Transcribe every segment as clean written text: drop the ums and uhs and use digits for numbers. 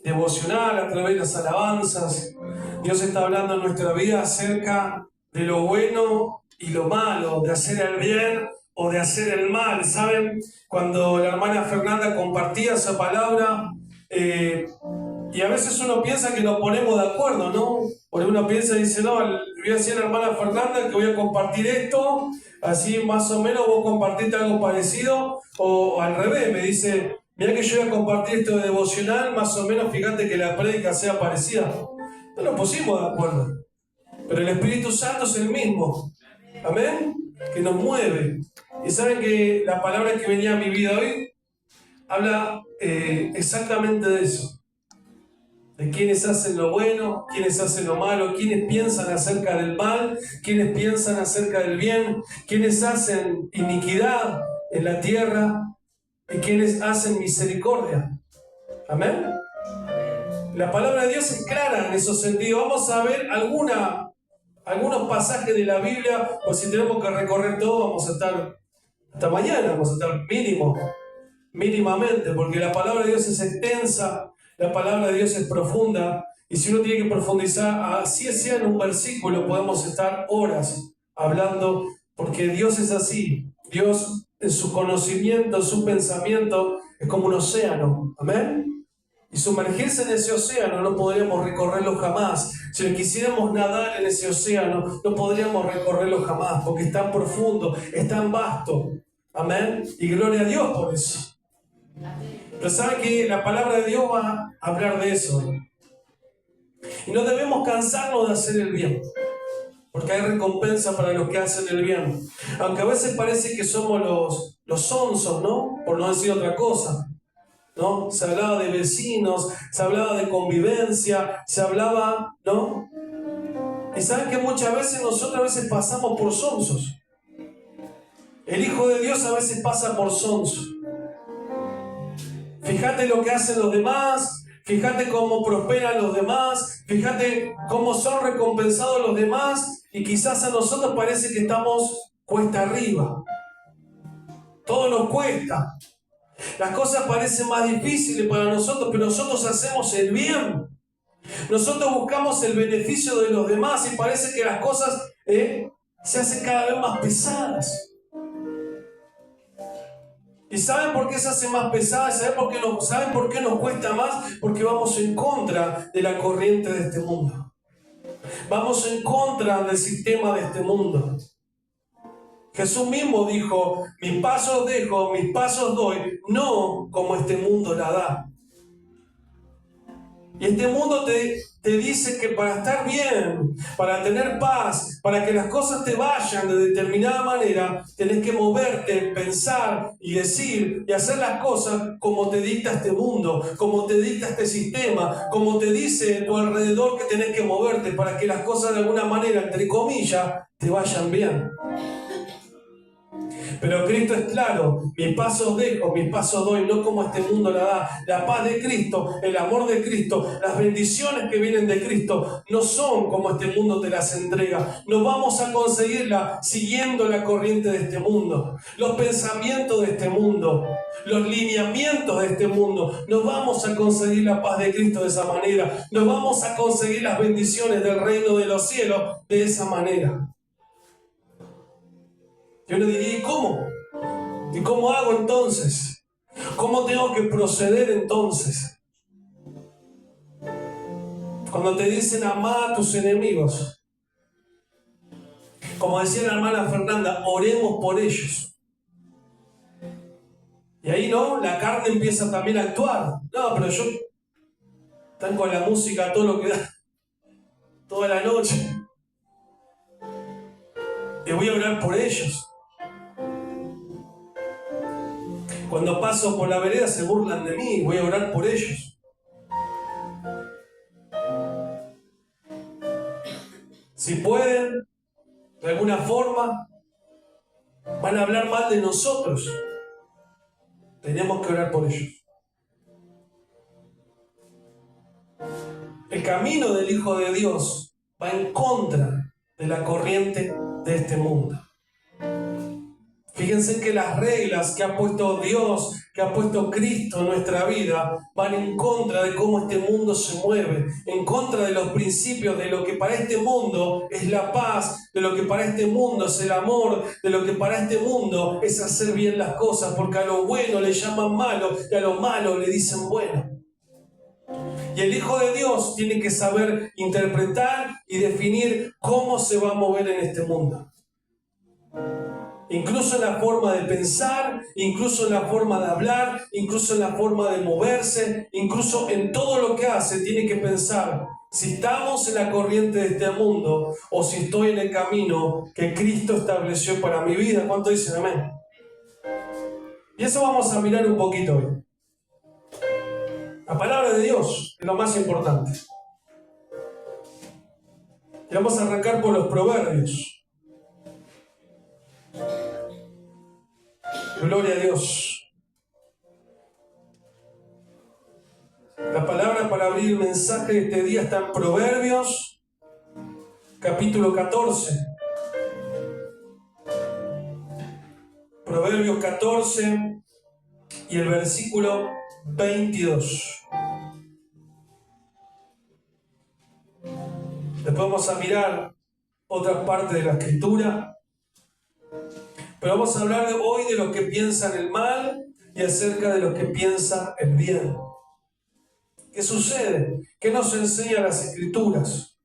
devocional, a través de las alabanzas, Dios está hablando en nuestra vida acerca de lo bueno y lo malo, de hacer el bien o de hacer el mal. ¿Saben? Cuando la hermana Fernanda compartía esa palabra, y a veces uno piensa que nos ponemos de acuerdo, ¿no? Porque uno piensa y dice, no, le voy a decir a la hermana Fernanda que voy a compartir esto, así más o menos vos compartiste algo parecido, o al revés, me dice, mira que yo voy a compartir esto de devocional, más o menos fíjate que la prédica sea parecida. No nos pusimos de acuerdo, pero el Espíritu Santo es el mismo, amén, que nos mueve. Y saben que la palabra que venía a mi vida hoy habla exactamente de eso. De quienes hacen lo bueno, quienes hacen lo malo, quienes piensan acerca del mal, quienes piensan acerca del bien, quienes hacen iniquidad en la tierra y quienes hacen misericordia. Amén. La palabra de Dios es clara en esos sentidos. Vamos a ver algunos pasajes de la Biblia, pues si tenemos que recorrer todo, vamos a estar hasta mañana, vamos a estar mínimamente, porque la palabra de Dios es extensa. La palabra de Dios es profunda, y si uno tiene que profundizar, así sea en un versículo, podemos estar horas hablando, porque Dios es así. Dios en su conocimiento, en su pensamiento, es como un océano. Amén. Y sumergirse en ese océano no podríamos recorrerlo jamás. Si quisiéramos nadar en ese océano, no podríamos recorrerlo jamás, porque es tan profundo, es tan vasto. Amén. Y gloria a Dios por eso. Pero saben que la palabra de Dios va a hablar de eso. Y no debemos cansarnos de hacer el bien, porque hay recompensa para los que hacen el bien. Aunque a veces parece que somos los sonsos, ¿no? Por no decir otra cosa, ¿no? Se hablaba de vecinos, se hablaba de convivencia, se hablaba, ¿no? Y saben que muchas veces nosotros pasamos por sonsos. El Hijo de Dios a veces pasa por sonso. Fíjate lo que hacen los demás, fíjate cómo prosperan los demás, fíjate cómo son recompensados los demás, y quizás a nosotros parece que estamos cuesta arriba. Todo nos cuesta. Las cosas parecen más difíciles para nosotros, pero nosotros hacemos el bien. Nosotros buscamos el beneficio de los demás y parece que las cosas se hacen cada vez más pesadas. ¿Y saben por qué se hace más pesada? ¿Saben por qué nos cuesta más? Porque vamos en contra de la corriente de este mundo. Vamos en contra del sistema de este mundo. Jesús mismo dijo, mis pasos dejo, mis pasos doy, no como este mundo la da. Y este mundo te dice que para estar bien, para tener paz, para que las cosas te vayan de determinada manera, tenés que moverte, pensar y decir y hacer las cosas como te dicta este mundo, como te dicta este sistema, como te dice tu alrededor que tenés que moverte para que las cosas de alguna manera, entre comillas, te vayan bien. Pero Cristo es claro, mis pasos dejo, mis pasos doy, no como este mundo la da. La paz de Cristo, el amor de Cristo, las bendiciones que vienen de Cristo no son como este mundo te las entrega. No vamos a conseguirla siguiendo la corriente de este mundo, los pensamientos de este mundo, los lineamientos de este mundo. No vamos a conseguir la paz de Cristo de esa manera. No vamos a conseguir las bendiciones del reino de los cielos de esa manera. Yo le diría, ¿y cómo? ¿Y cómo hago entonces? ¿Cómo tengo que proceder entonces? Cuando te dicen amar a tus enemigos, como decía la hermana Fernanda, oremos por ellos. Y ahí no, la carne empieza también a actuar. No, pero yo están con la música todo lo que da, toda la noche. Y voy a orar por ellos. Cuando paso por la vereda se burlan de mí, voy a orar por ellos. Si pueden, de alguna forma, van a hablar mal de nosotros. Tenemos que orar por ellos. El camino del Hijo de Dios va en contra de la corriente de este mundo. Fíjense que las reglas que ha puesto Dios, que que ha puesto Cristo en nuestra vida van en contra de cómo este mundo se mueve, en contra de los principios de lo que para este mundo es la paz, de lo que para este mundo es el amor, de lo que para este mundo es hacer bien las cosas, porque a lo bueno le llaman malo y a lo malo le dicen bueno. Y el Hijo de Dios tiene que saber interpretar y definir cómo se va a mover en este mundo. Incluso en la forma de pensar, incluso en la forma de hablar, incluso en la forma de moverse, incluso en todo lo que hace, tiene que pensar si estamos en la corriente de este mundo o si estoy en el camino que Cristo estableció para mi vida. ¿Cuánto dicen amén? Y eso vamos a mirar un poquito hoy. La palabra de Dios es lo más importante. Y vamos a arrancar por los proverbios. Gloria a Dios. La palabra para abrir el mensaje de este día está en Proverbios, capítulo 14. Proverbios 14 y el versículo 22. Después vamos a mirar otra parte de la escritura, pero vamos a hablar hoy de los que piensan el mal y acerca de los que piensan el bien. ¿Qué sucede? ¿Qué nos enseñan las escrituras?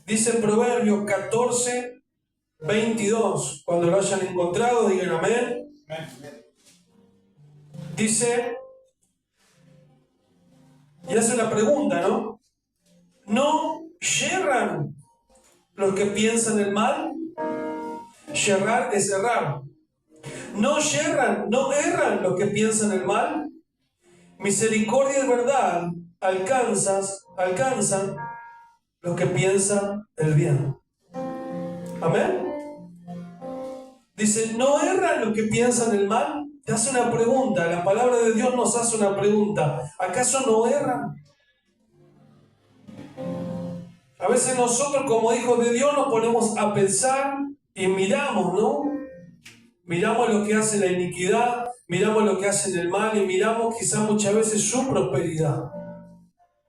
Dice Proverbios 14, 22. Cuando lo hayan encontrado, digan amén. Dice, y hace una pregunta, ¿no? ¿No yerran los que piensan el mal? Yerrar es errar. ¿No yerran, no erran los que piensan el mal? Misericordia y verdad alcanzan los que piensan el bien. Amén. Dice, ¿no erran los que piensan el mal? Te hace una pregunta, la palabra de Dios nos hace una pregunta. ¿Acaso no erran? A veces nosotros como hijos de Dios nos ponemos a pensar y miramos, ¿no? Miramos lo que hace la iniquidad, miramos lo que hacen el mal y miramos quizás muchas veces su prosperidad.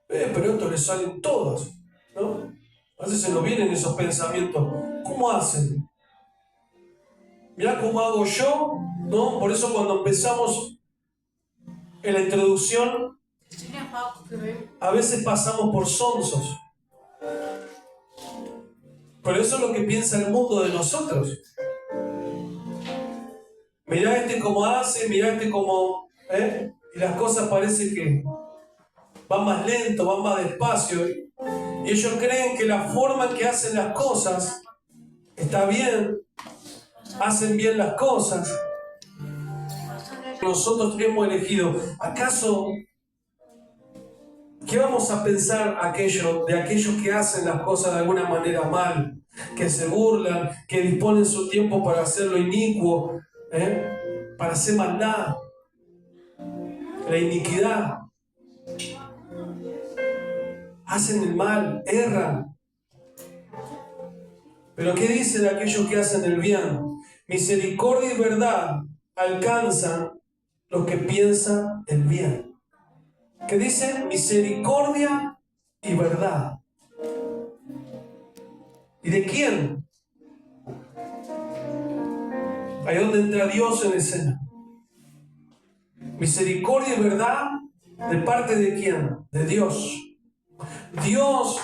Pero esto le salen todos, ¿no? A veces se nos vienen esos pensamientos. ¿Cómo hacen? Mirá cómo hago yo, ¿no? Por eso cuando empezamos en la introducción, a veces pasamos por sonsos. Pero eso es lo que piensa el mundo de nosotros. Mirá este cómo hace, mirá este cómo... Y las cosas parece que van más lento, van más despacio. Y ellos creen que la forma en que hacen las cosas está bien. Hacen bien las cosas. Nosotros hemos elegido. ¿Acaso qué vamos a pensar de aquellos que hacen las cosas de alguna manera mal? Que se burlan, que disponen su tiempo para hacer lo inicuo, para hacer maldad, la iniquidad. Hacen el mal, erran. Pero ¿qué dice de aquellos que hacen el bien? Misericordia y verdad alcanzan los que piensan el bien. ¿Qué dice? Misericordia y verdad. ¿Y de quién? Ahí donde entra Dios en escena. Misericordia y verdad, ¿de parte de quién? De Dios. Dios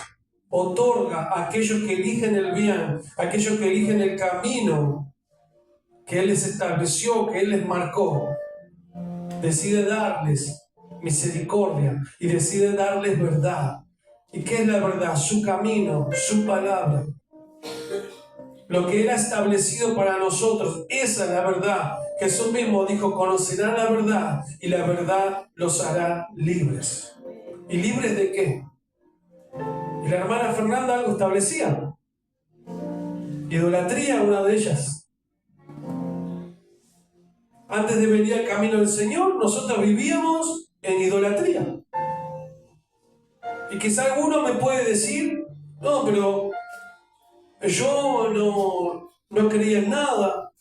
otorga a aquellos que eligen el bien, a aquellos que eligen el camino que Él les estableció, que Él les marcó. Decide darles misericordia y decide darles verdad. ¿Y qué es la verdad? Su camino, su palabra. Lo que Él ha establecido para nosotros, esa es la verdad. Jesús mismo dijo, conocerán la verdad y la verdad los hará libres. ¿Y libres de qué? Y la hermana Fernanda algo establecía. Idolatría, una de ellas. Antes de venir al camino del Señor, nosotros vivíamos en idolatría. Y quizá alguno me puede decir, no, pero yo no creía en nada.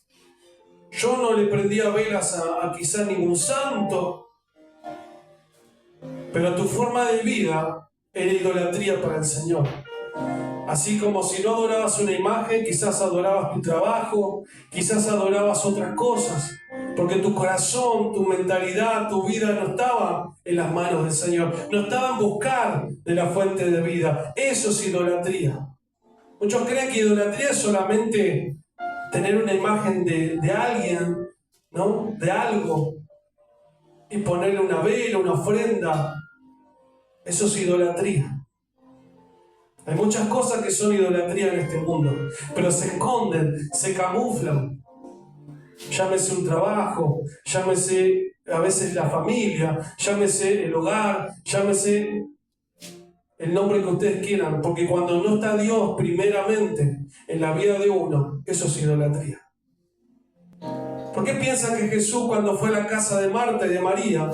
Yo no le prendía velas a quizá ningún santo, pero tu forma de vida era idolatría para el Señor. Así como si no adorabas una imagen, quizás adorabas tu trabajo, quizás adorabas otras cosas, porque tu corazón, tu mentalidad, tu vida no estaba en las manos del Señor, no estaba en buscar de la fuente de vida. Eso es idolatría. Muchos creen que idolatría es solamente tener una imagen de alguien, ¿no? De algo, y ponerle una vela, una ofrenda. Eso es idolatría. Hay muchas cosas que son idolatría en este mundo, pero se esconden, se camuflan. Llámese un trabajo, llámese a veces la familia, llámese el hogar, llámese el nombre que ustedes quieran, porque cuando no está Dios primeramente en la vida de uno, eso es idolatría. ¿Por qué piensan que Jesús, cuando fue a la casa de Marta y de María,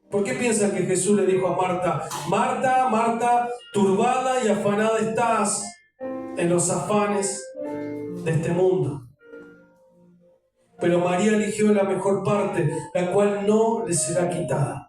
por qué piensan que Jesús le dijo a Marta: Marta, Marta, turbada y afanada estás en los afanes de este mundo? Pero María eligió la mejor parte, la cual no le será quitada.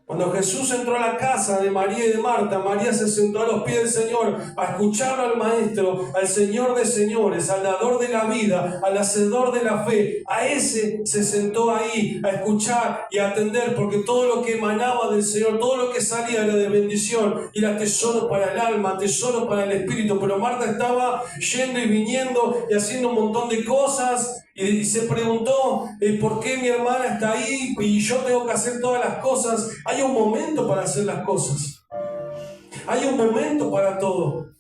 Cuando Jesús entró a la casa de María y de Marta, María se sentó a los pies del Señor a escuchar al Maestro, al Señor de señores, al dador de la vida, al hacedor de la fe. A ese se sentó ahí a escuchar y a atender, porque todo lo que emanaba del Señor, todo lo que salía era de bendición y era tesoro para el alma, tesoro para el espíritu. Pero Marta estaba yendo y viniendo y haciendo un montón de cosas. Y se preguntó: ¿por qué mi hermana está ahí y yo tengo que hacer todas las cosas? Hay un momento para hacer las cosas. Hay un momento para todo.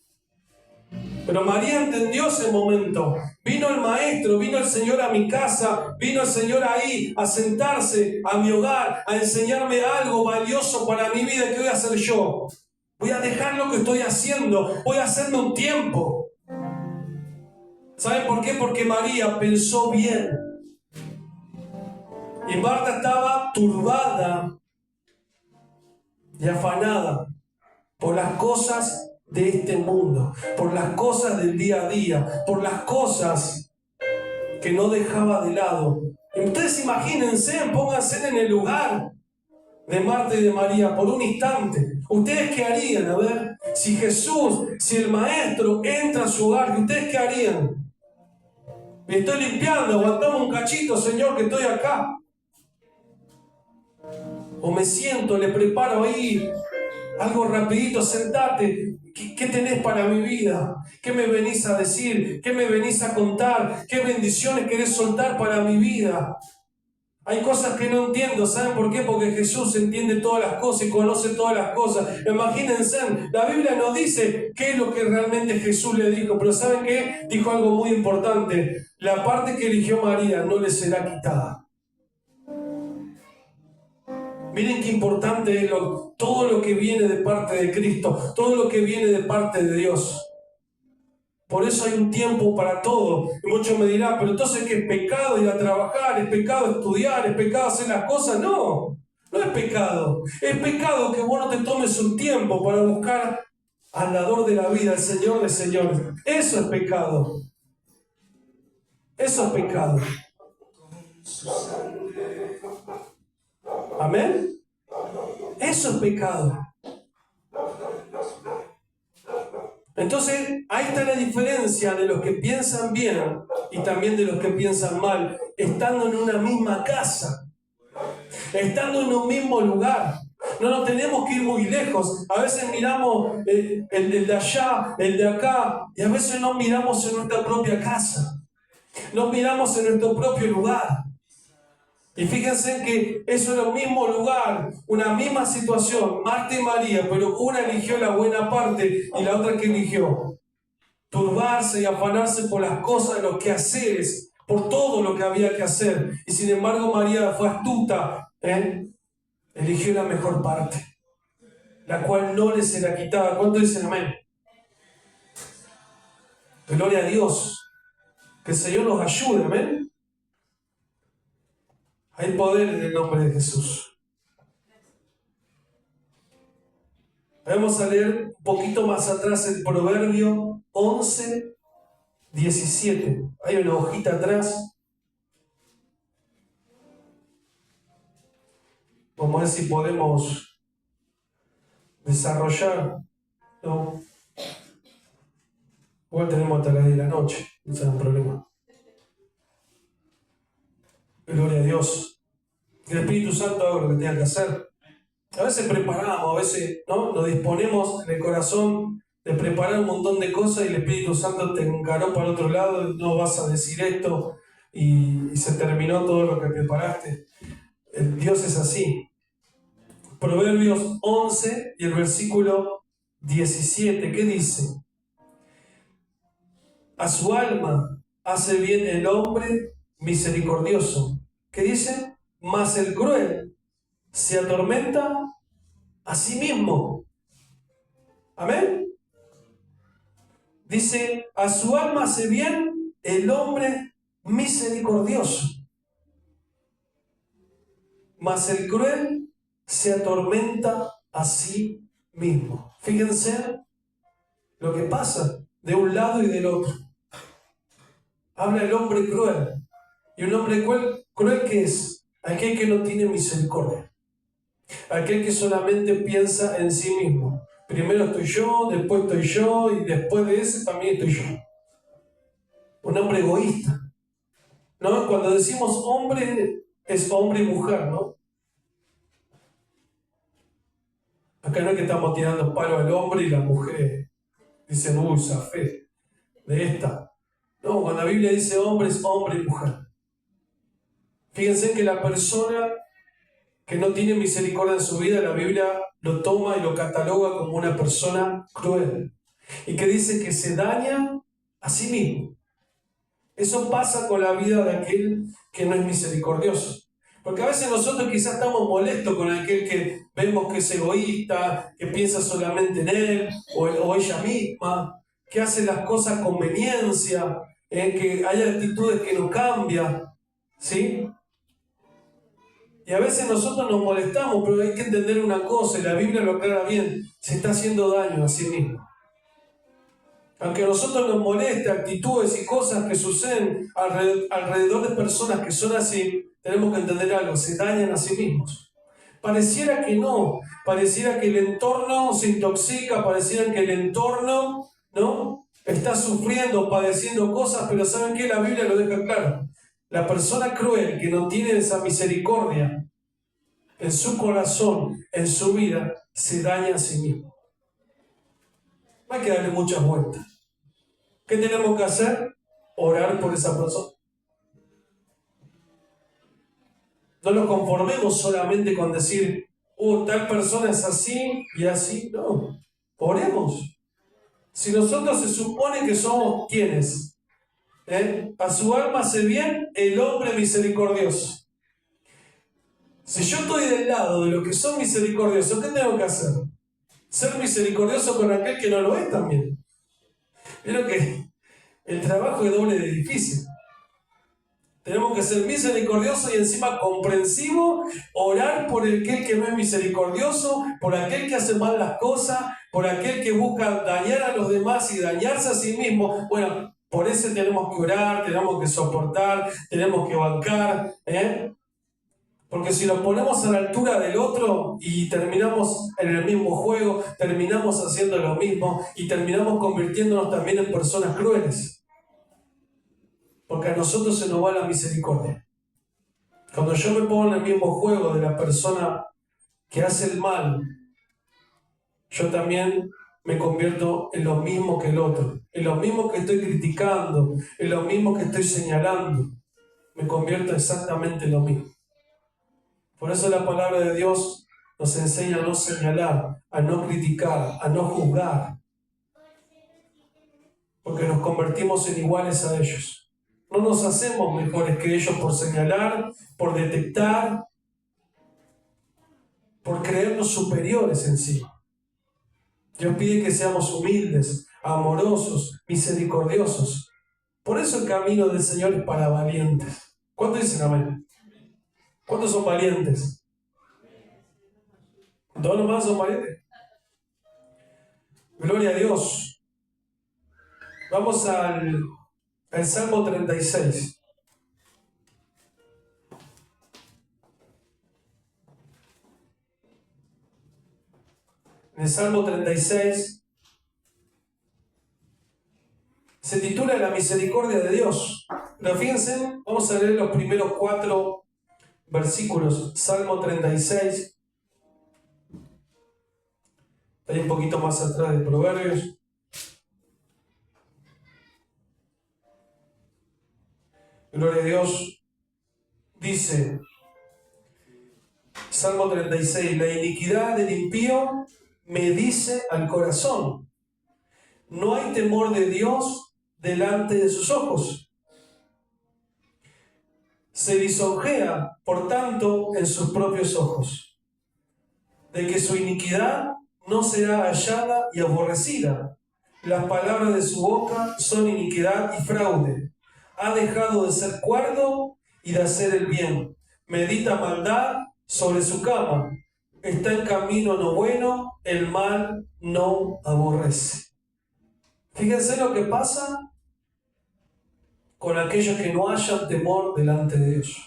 Pero María entendió ese momento. Vino el Maestro, vino el Señor a mi casa, vino el Señor ahí a sentarse a mi hogar, a enseñarme algo valioso para mi vida. ¿Qué voy a hacer yo? Voy a dejar lo que estoy haciendo, voy a hacerme un tiempo. ¿Saben por qué? Porque María pensó bien. Y Marta estaba turbada y afanada por las cosas de este mundo, por las cosas del día a día, por las cosas que no dejaba de lado. Y ustedes imagínense, pónganse en el lugar de Marta y de María por un instante. ¿Ustedes qué harían? A ver, si Jesús, si el Maestro entra a su hogar, ¿ustedes qué harían? Me estoy limpiando, aguantame un cachito, Señor, que estoy acá. O me siento, le preparo ahí algo rapidito, sentate. ¿Qué tenés para mi vida? ¿Qué me venís a decir? ¿Qué me venís a contar? ¿Qué bendiciones querés soltar para mi vida? Hay cosas que no entiendo, ¿saben por qué? Porque Jesús entiende todas las cosas y conoce todas las cosas. Imagínense, la Biblia no dice qué es lo que realmente Jesús le dijo, pero ¿saben qué? Dijo algo muy importante: la parte que eligió María no le será quitada. Miren qué importante es todo lo que viene de parte de Cristo, todo lo que viene de parte de Dios. Por eso hay un tiempo para todo. Y muchos me dirán: pero entonces, ¿qué es pecado ir a trabajar? ¿Es pecado estudiar? ¿Es pecado hacer las cosas? No, no es pecado. Es pecado que vos no te tomes un tiempo para buscar al dador de la vida, al Señor de señores. Eso es pecado. Eso es pecado. ¿Amén? Eso es pecado. Entonces, ahí está la diferencia de los que piensan bien y también de los que piensan mal, estando en una misma casa, estando en un mismo lugar. No nos tenemos que ir muy lejos. A veces miramos el de allá, el de acá, y a veces no miramos en nuestra propia casa. No miramos en nuestro propio lugar. Y fíjense que eso era un mismo lugar, una misma situación, Marta y María, pero una eligió la buena parte y la otra que eligió turbarse y afanarse por las cosas, los quehaceres, por todo lo que había que hacer. Y sin embargo María fue astuta, eligió la mejor parte, la cual no le será quitada. ¿Cuánto dicen amén? Gloria a Dios. Que el Señor nos ayude, amén. Hay poder en el nombre de Jesús. Vamos a leer un poquito más atrás el Proverbio 11, 17. Hay una hojita atrás. Vamos a ver si podemos desarrollar, ¿no? Igual tenemos hasta las 10 de la noche, no será un problema. Gloria a Dios. El Espíritu Santo haga lo que tenga que hacer. A veces preparamos, a veces, ¿no? Nos disponemos en el corazón de preparar un montón de cosas y el Espíritu Santo te encaró para el otro lado, no vas a decir esto y se terminó todo lo que preparaste. Dios es así. Proverbios 11 y el versículo 17, ¿qué dice? A su alma hace bien el hombre misericordioso. ¿Qué dice? Mas el cruel se atormenta a sí mismo. Amén. Dice, a su alma hace bien el hombre misericordioso. Mas el cruel se atormenta a sí mismo. Fíjense lo que pasa de un lado y del otro. Habla el hombre cruel. ¿Y un hombre cruel qué es? Aquel que no tiene misericordia. Aquel que solamente piensa en sí mismo. Primero estoy yo, después estoy yo y después de ese también estoy yo. Un hombre egoísta. ¿No? Cuando decimos hombre, es hombre y mujer, ¿no? Acá no es que estamos tirando palo al hombre y la mujer. Dicen, uy, zafé de esta. No, cuando la Biblia dice hombre, es hombre y mujer. Fíjense que la persona que no tiene misericordia en su vida, la Biblia lo toma y lo cataloga como una persona cruel. Y que dice que se daña a sí mismo. Eso pasa con la vida de aquel que no es misericordioso. Porque a veces nosotros quizás estamos molestos con aquel que vemos que es egoísta, que piensa solamente en él o ella misma, que hace las cosas a conveniencia, que hay actitudes que no cambian, ¿sí? Y a veces nosotros nos molestamos, pero hay que entender una cosa, y la Biblia lo aclara bien, se está haciendo daño a sí mismo. Aunque a nosotros nos moleste actitudes y cosas que suceden alrededor de personas que son así, tenemos que entender algo, se dañan a sí mismos. Pareciera que no, pareciera que el entorno se intoxica, pareciera que el entorno, ¿no?, está sufriendo, padeciendo cosas, pero ¿saben qué? La Biblia lo deja claro. La persona cruel que no tiene esa misericordia en su corazón, en su vida, se daña a sí mismo. No hay que darle muchas vueltas. ¿Qué tenemos que hacer? Orar por esa persona. No nos conformemos solamente con decir, tal persona es así y así. No, oremos. Si nosotros se supone que somos ¿quiénes? A su alma hace bien el hombre misericordioso. Si yo estoy del lado de los que son misericordiosos, ¿qué tengo que hacer? Ser misericordioso con aquel que no lo es también. Creo que el trabajo es doble de difícil. Tenemos que ser misericordiosos y encima comprensivos, orar por aquel que no es misericordioso, por aquel que hace mal las cosas, por aquel que busca dañar a los demás y dañarse a sí mismo. Bueno, por eso tenemos que orar, tenemos que soportar, tenemos que bancar, Porque si nos ponemos a la altura del otro y terminamos en el mismo juego, terminamos haciendo lo mismo y terminamos convirtiéndonos también en personas crueles. Porque a nosotros se nos va la misericordia. Cuando yo me pongo en el mismo juego de la persona que hace el mal, yo también me convierto en lo mismo que el otro, en lo mismo que estoy criticando, en lo mismo que estoy señalando. Me convierto exactamente en lo mismo. Por eso la palabra de Dios nos enseña a no señalar, a no criticar, a no juzgar. Porque nos convertimos en iguales a ellos. No nos hacemos mejores que ellos por señalar, por detectar, por creernos superiores en sí. Dios pide que seamos humildes, amorosos, misericordiosos. Por eso el camino del Señor es para valientes. ¿Cuántos dicen amén? ¿Cuántos son valientes? ¿Dos nomás son valientes? Gloria a Dios. Vamos al El Salmo 36. En el Salmo 36 se titula La misericordia de Dios. Pero fíjense, vamos a leer los primeros 4 versículos. Salmo 36. Está ahí un poquito más atrás de Proverbios. Gloria a Dios. Dice Salmo 36, la iniquidad del impío me dice al corazón, no hay temor de Dios delante de sus ojos. Se lisonjea, por tanto, en sus propios ojos, de que su iniquidad no será hallada y aborrecida. Las palabras de su boca son iniquidad y fraude. Ha dejado de ser cuerdo y de hacer el bien. Medita maldad sobre su cama. Está en camino no bueno, el mal no aborrece. Fíjense lo que pasa con aquellos que no hayan temor delante de Dios.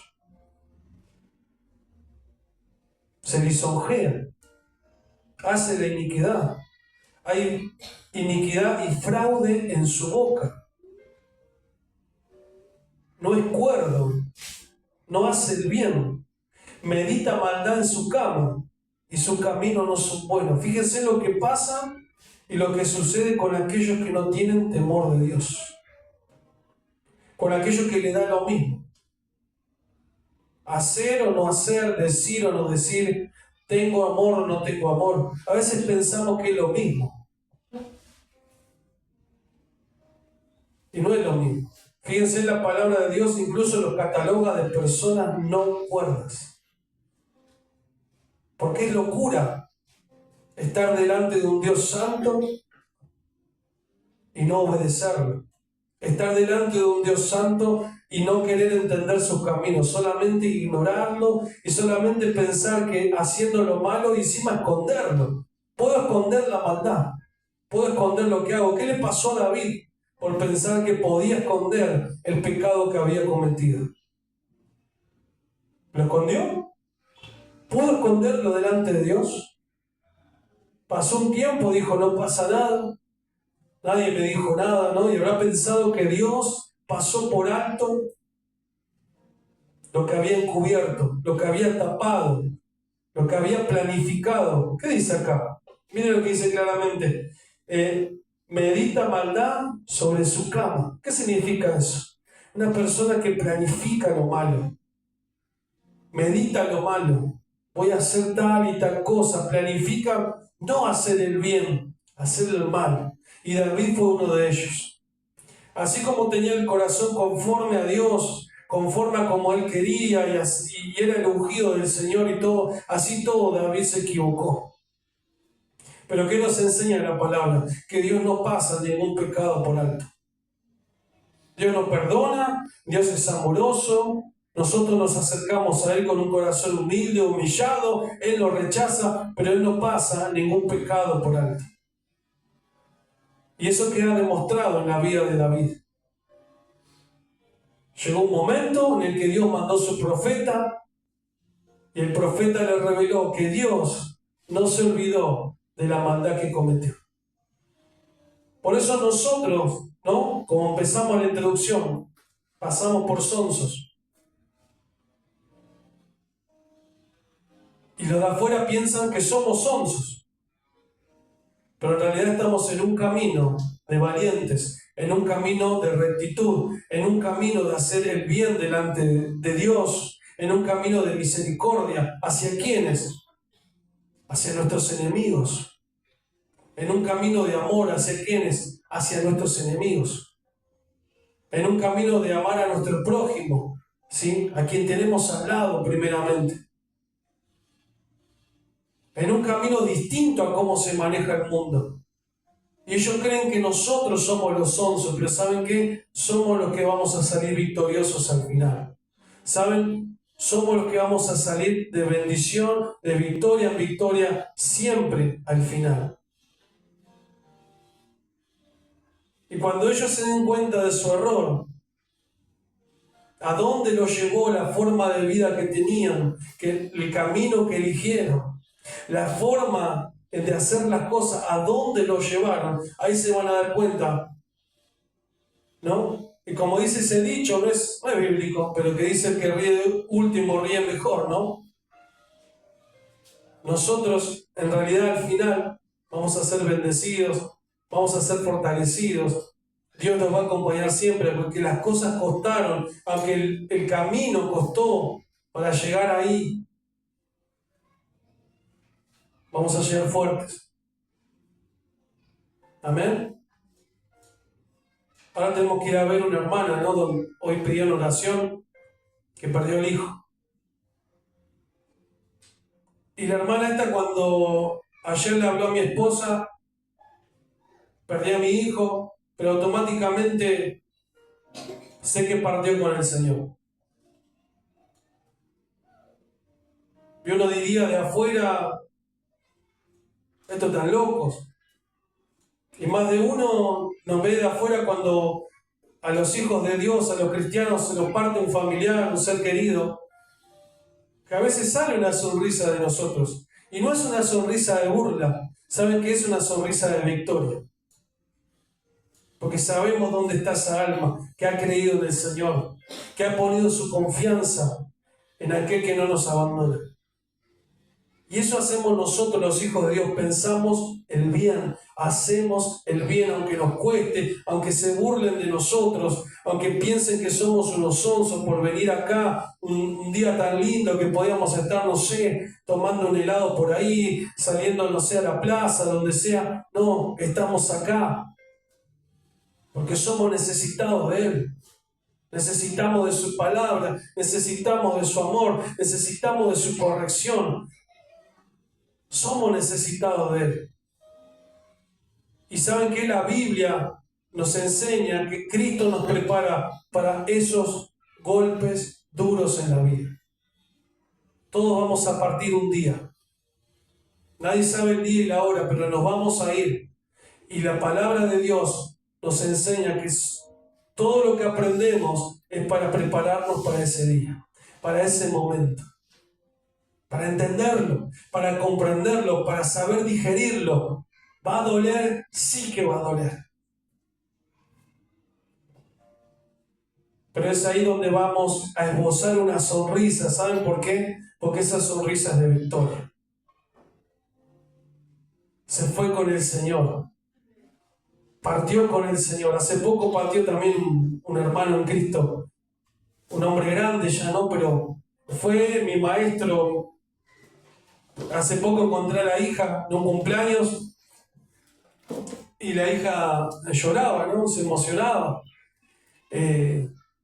Se lisonjean, hace la iniquidad. Hay iniquidad y fraude en su boca. No es cuerdo, no hace el bien. Medita maldad en su cama y su camino no son buenos. Fíjense lo que pasa y lo que sucede con aquellos que no tienen temor de Dios. Con aquellos que le da lo mismo. Hacer o no hacer, decir o no decir, tengo amor o no tengo amor. A veces pensamos que es lo mismo. Y no es lo mismo. Fíjense, la palabra de Dios incluso los cataloga de personas no cuerdas. Porque es locura estar delante de un Dios santo y no obedecerlo. Estar delante de un Dios santo y no querer entender sus caminos, solamente ignorarlo y solamente pensar que haciendo lo malo y encima esconderlo. Puedo esconder la maldad, puedo esconder lo que hago. ¿Qué le pasó a David por pensar que podía esconder el pecado que había cometido? ¿Lo escondió? ¿Pudo esconderlo delante de Dios? Pasó un tiempo, dijo, no pasa nada, nadie me dijo nada, ¿no? Y habrá pensado que Dios pasó por alto lo que había encubierto, lo que había tapado, lo que había planificado. ¿Qué dice acá? Miren lo que dice claramente. Medita maldad sobre su cama. ¿Qué significa eso? Una persona que planifica lo malo. Medita lo malo. Voy a hacer tal y tal cosa. Planifica no hacer el bien, hacer el mal. Y David fue uno de ellos. Así como tenía el corazón conforme a Dios, conforme a como él quería y era el ungido del Señor y todo, así todo David se equivocó. Pero ¿qué nos enseña la palabra? Que Dios no pasa ningún pecado por alto. Dios nos perdona, Dios es amoroso, nosotros nos acercamos a Él con un corazón humilde, humillado, Él nos rechaza, pero Él no pasa ningún pecado por alto. Y eso queda demostrado en la vida de David. Llegó un momento en el que Dios mandó a su profeta y el profeta le reveló que Dios no se olvidó de la maldad que cometió. Por eso nosotros, ¿no? Como empezamos la introducción, pasamos por sonsos. Y los de afuera piensan que somos sonsos. Pero en realidad estamos en un camino de valientes, en un camino de rectitud, en un camino de hacer el bien delante de Dios, en un camino de misericordia. ¿Hacia quiénes? Hacia nuestros enemigos. En un camino de amor, ¿hacia quiénes? Hacia nuestros enemigos. En un camino de amar a nuestro prójimo, ¿sí? A quien tenemos al lado primeramente. En un camino distinto a cómo se maneja el mundo. Y ellos creen que nosotros somos los sonsos, pero ¿saben qué? Somos los que vamos a salir victoriosos al final. ¿Saben? Somos los que vamos a salir de bendición, de victoria en victoria, siempre al final. Y cuando ellos se den cuenta de su error, ¿A dónde los llevó la forma de vida que tenían, el camino que eligieron? La forma de hacer las cosas, ¿a dónde los llevaron? Ahí se van a dar cuenta, ¿no? Y como dice ese dicho, no es bíblico, pero que dice el que ríe último ríe mejor, ¿no? Nosotros, en realidad, al final, vamos a ser bendecidos, vamos a ser fortalecidos. Dios nos va a acompañar siempre, porque las cosas costaron, aunque el camino costó para llegar ahí. Vamos a llegar fuertes. Amén. Ahora tenemos que ir a ver una hermana, ¿no? Hoy pidió una oración, que perdió el hijo. Y la hermana esta, cuando ayer le habló a mi esposa, perdí a mi hijo, pero automáticamente sé que partió con el Señor. Y uno diría de afuera, estos están locos. Y más de uno nos ve de afuera cuando a los hijos de Dios, a los cristianos, se nos parte un familiar, un ser querido, que a veces sale una sonrisa de nosotros. Y no es una sonrisa de burla, ¿saben qué es una sonrisa de victoria? Porque sabemos dónde está esa alma que ha creído en el Señor, que ha ponido su confianza en aquel que no nos abandona. Y eso hacemos nosotros los hijos de Dios, pensamos el bien, hacemos el bien aunque nos cueste, aunque se burlen de nosotros, aunque piensen que somos unos sonsos por venir acá un día tan lindo que podíamos estar, no sé, tomando un helado por ahí, saliendo, no sé, a la plaza, donde sea. No, estamos acá porque somos necesitados de Él. Necesitamos de su palabra, necesitamos de su amor, necesitamos de su corrección. Somos necesitados de Él. Y saben que la Biblia nos enseña que Cristo nos prepara para esos golpes duros en la vida. Todos vamos a partir un día. Nadie sabe el día y la hora, pero nos vamos a ir. Y la palabra de Dios nos enseña que todo lo que aprendemos es para prepararnos para ese día, para ese momento. Para entenderlo, para comprenderlo, para saber digerirlo. ¿Va a doler? Sí que va a doler. Pero es ahí donde vamos a esbozar una sonrisa. ¿Saben por qué? Porque esa sonrisa es de victoria. Se fue con el Señor. Partió con el Señor. Hace poco partió también un hermano en Cristo. Un hombre grande ya, ¿no? Pero fue mi maestro. Hace poco encontré a la hija de un cumpleaños y la hija lloraba, ¿no? Se emocionaba.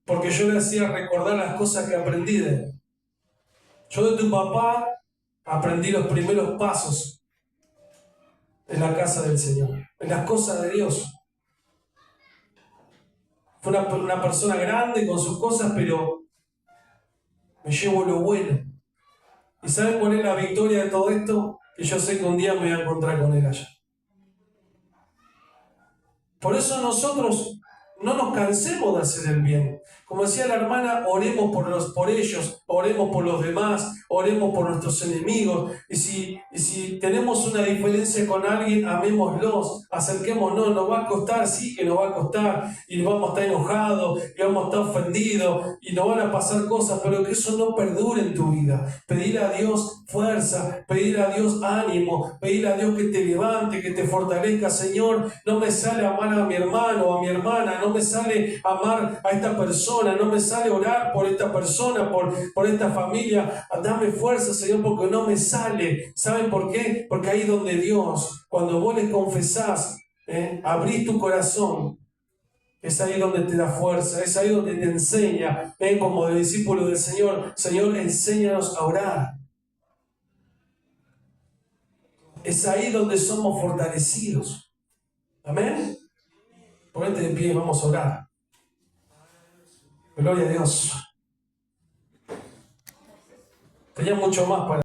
Porque yo le hacía recordar las cosas que aprendí de él. Yo de tu papá aprendí los primeros pasos en la casa del Señor, en las cosas de Dios. Fue una persona grande con sus cosas, pero me llevo lo bueno. ¿Y saben cuál es la victoria de todo esto? Que yo sé que un día me voy a encontrar con él allá. Por eso nosotros no nos cansemos de hacer el bien. Como decía la hermana, oremos por ellos, oremos por los demás, oremos por nuestros enemigos. Y si tenemos una diferencia con alguien, amémoslos, acerquémonos. Nos va a costar, sí que nos va a costar, y vamos a estar enojados, y vamos a estar ofendidos, y nos van a pasar cosas, pero que eso no perdure en tu vida. Pedir a Dios fuerza, pedir a Dios ánimo, pedir a Dios que te levante, que te fortalezca. Señor, no me sale amar a mi hermano o a mi hermana, no me sale amar a esta persona, no me sale orar por esta persona, por esta familia. Dame fuerza, Señor, porque no me sale. ¿Saben por qué? Porque ahí donde Dios, cuando vos le confesás, abrís tu corazón, es ahí donde te da fuerza, es ahí donde te enseña, como de discípulo del Señor. Señor, enséñanos a orar. Es ahí donde somos fortalecidos. Amén. Ponete de pie y vamos a orar. Gloria a Dios. Tenía mucho más para